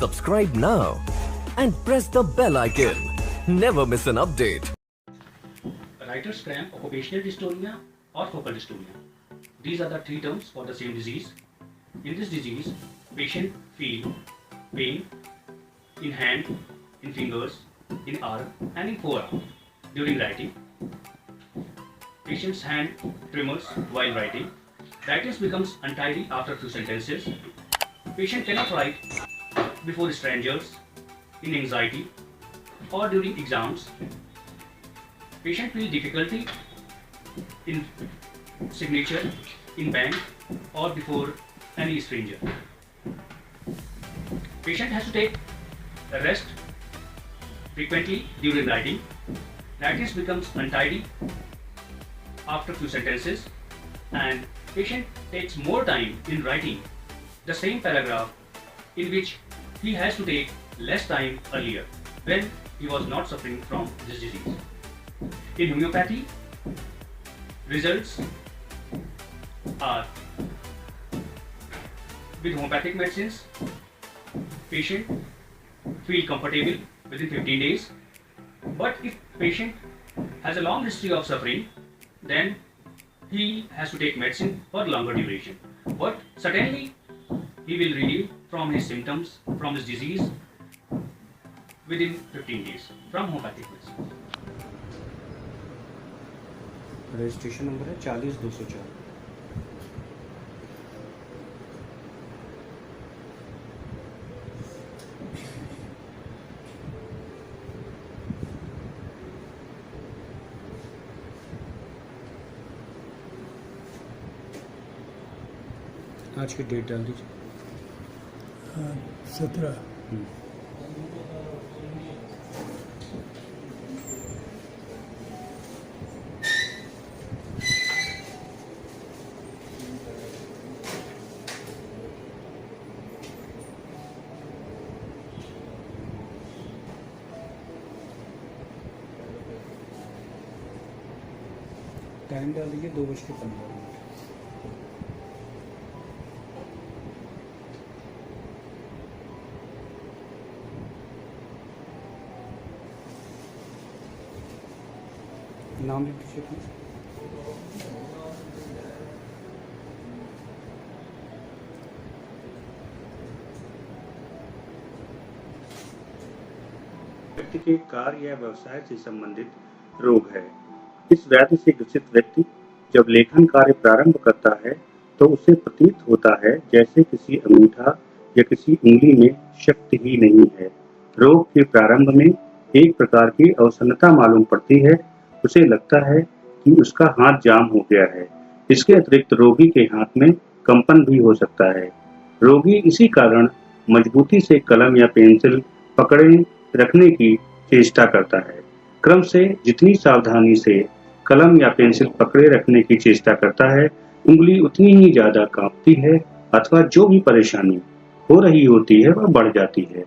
Subscribe now and press the bell icon. Never miss an update. Writer's cramp, occupational dystonia or focal dystonia. These are the three terms for the same disease. In this disease, patient feel pain in hand, in fingers, in arm and in forearm during writing. Patient's hand tremors while writing. Writing becomes untidy after few sentences. Patient cannot write before strangers, in anxiety or during exams. Patient feels difficulty in signature, in bank or before any stranger. Patient has to take a rest frequently during writing. Writing becomes untidy after few sentences, and patient takes more time in writing the same paragraph in which he has to take less time earlier when he was not suffering from this disease. In homeopathy, results are with homeopathic medicines, patient feel comfortable within 15 days. But if patient has a long history of suffering, then he has to take medicine for longer duration. But certainly he will relieve from his symptoms, from his disease within 15 days from homeopathic medicine. Registration number है 40204। आज की date डाल दीजिए। 17। Time डाल दीजिए 2:15। नाम लिख दीजिए प्लीज। व्यक्ति के कार्य या व्यवसाय से संबंधित रोग है। इस व्याधि से ग्रसित व्यक्ति जब लेखन कार्य प्रारंभ करता है तो उसे प्रतीत होता है जैसे किसी अंगूठा या किसी उंगली में शक्ति ही नहीं है। रोग के प्रारंभ में एक प्रकार की अवसन्नता मालूम पड़ती है। उसे लगता है कि उसका हाथ जाम हो गया है। इसके अतिरिक्त रोगी के हाथ में कंपन भी हो सकता है। रोगी इसी कारण मजबूती से कलम या पेंसिल पकड़े रखने की चेष्टा करता है। क्रम से जितनी सावधानी से कलम या पेंसिल पकड़े रखने की चेष्टा करता है, उंगली उतनी ही ज्यादा कांपती है अथवा जो भी परेशानी हो रही होती है वह बढ़ जाती है।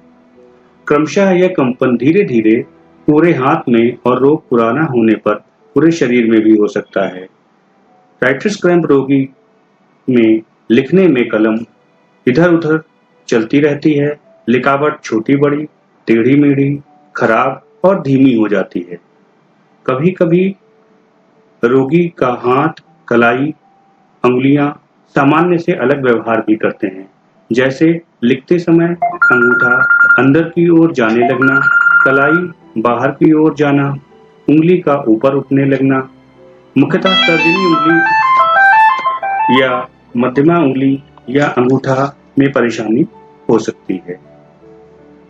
क्रमशः यह कंपन धीरे धीरे पूरे हाथ में और रोग पुराना होने पर पूरे शरीर में भी हो सकता है। राइटर्स क्रैम्प रोगी में लिखने में कलम इधर उधर चलती रहती है। लिखावट छोटी बड़ी, टेढ़ी मेढ़ी, खराब और धीमी हो जाती है। कभी कभी रोगी का हाथ, कलाई, अंगुलियां सामान्य से अलग व्यवहार भी करते हैं। जैसे लिखते समय अंगूठा अंदर की ओर जाने लगना, कलाई बाहर की ओर जाना, उंगली का ऊपर उठने लगना। मुख्यतः तर्जनी उंगली या मध्यमा उंगली या अंगूठा में परेशानी हो सकती है।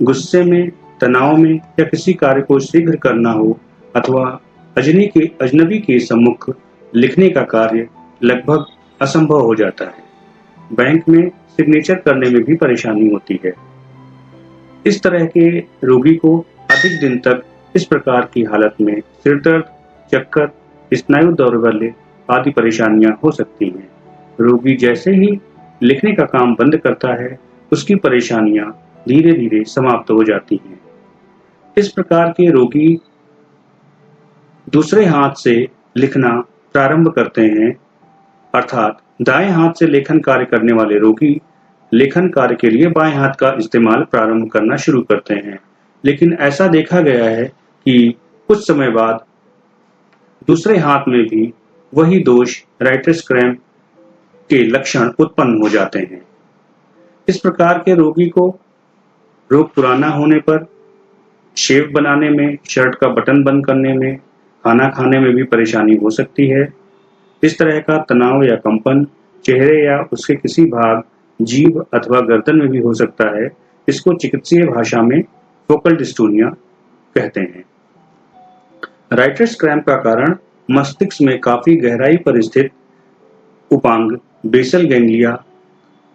गुस्से में, तनाव में या किसी कार्य को शीघ्र करना हो अथवा अजनबी के सम्मुख लिखने का कार्य लगभग असंभव हो जाता है। बैंक में सिग्नेचर करने में भी परेशानी होती है। इस तरह के रोगी को अधिक दिन तक इस प्रकार की हालत में सिर दर्द, चक्कर, स्नायु दौर्बल्य आदि परेशानियां हो सकती हैं। रोगी जैसे ही लिखने का काम बंद करता है, उसकी परेशानियां धीरे धीरे समाप्त हो जाती हैं। इस प्रकार के रोगी दूसरे हाथ से लिखना प्रारंभ करते हैं, अर्थात दाएं हाथ से लेखन कार्य करने वाले रोगी लेखन कार्य के लिए बाएं हाथ का इस्तेमाल प्रारंभ करना शुरू करते हैं, लेकिन ऐसा देखा गया है कि कुछ समय बाद दूसरे हाथ में भी वही दोष राइटर्स क्रैम्प के लक्षण उत्पन्न हो जाते हैं। इस प्रकार के रोगी को रोग पुराना होने पर शेव बनाने में, शर्ट का बटन बंद करने में, खाना खाने में भी परेशानी हो सकती है। इस तरह का तनाव या कंपन चेहरे या उसके किसी भाग, जीभ अथवा गर्दन में भी हो सकता है। इसको चिकित्सीय भाषा में फोकल डिस्टोनिया कहते हैं। राइटर्स क्रैम्प का कारण मस्तिष्क में काफी गहराई पर स्थित उपांग बेसल गैंग्लिया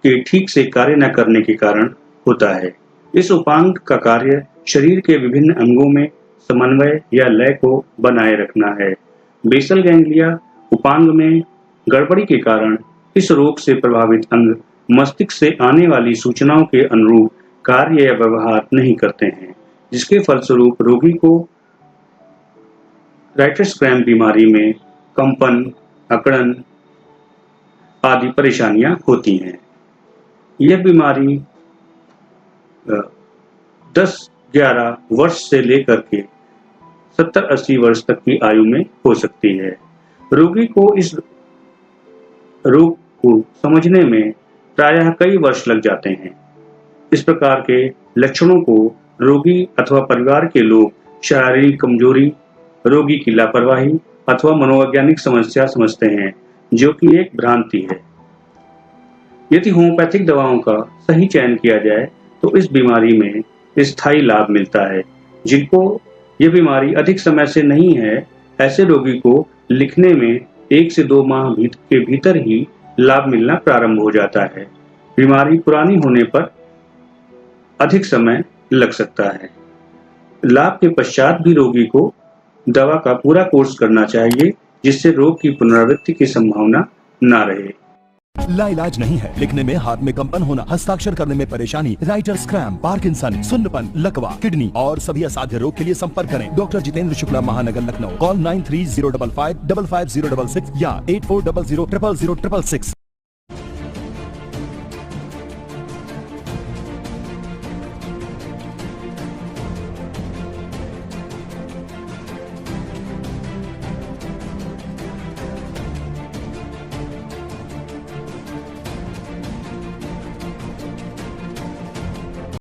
के ठीक से कार्य न करने के कारण होता है। इस उपांग का कार्य शरीर के विभिन्न अंगों में समन्वय या लय को बनाए रखना है। बेसल गैंग्लिया उपांग में गड़बड़ी के कारण इस रोग से प्रभावित अंग मस्तिष्क से आने वाली सूचनाओं के अनुरूप कार्य या व्यवहार नहीं करते हैं, जिसके फलस्वरूप रोगी को राइटर्स क्रैम्प बीमारी में कंपन, अकड़न आदि परेशानियां होती हैं। यह बीमारी 10-11 वर्ष से लेकर के 70-80 वर्ष तक की आयु में हो सकती है। रोगी को इस रोग को समझने में प्रायः कई वर्ष लग जाते हैं। इस प्रकार के लक्षणों को रोगी अथवा परिवार के लोग शारीरिक कमजोरी, रोगी की लापरवाही अथवा मनोवैज्ञानिक समस्या समझते हैं, जो कि एक भ्रांति है। यदि होम्योपैथिक दवाओं का सही चयन किया जाए तो इस बीमारी में स्थायी लाभ मिलता है। जिनको ये बीमारी अधिक समय से नहीं है, ऐसे रोगी को लिखने में 1 से 2 माह के भीतर ही लाभ मिलना प्रारंभ हो जाता है। बीमारी पुरानी होने पर अधिक समय लग सकता है। लाभ के पश्चात भी रोगी को दवा का पूरा कोर्स करना चाहिए, जिससे रोग की पुनरावृत्ति की संभावना न रहे। लाइलाज नहीं है, लिखने में हाथ में कंपन होना, हस्ताक्षर करने में परेशानी, राइटर्स क्रैम्प, पार्किंसन, सुन्नपन, लकवा, किडनी और सभी असाध्य रोग के लिए संपर्क करें डॉक्टर जितेंद्र शुक्ला, महानगर, लखनऊ। कॉल 9305555066 या 8400000066।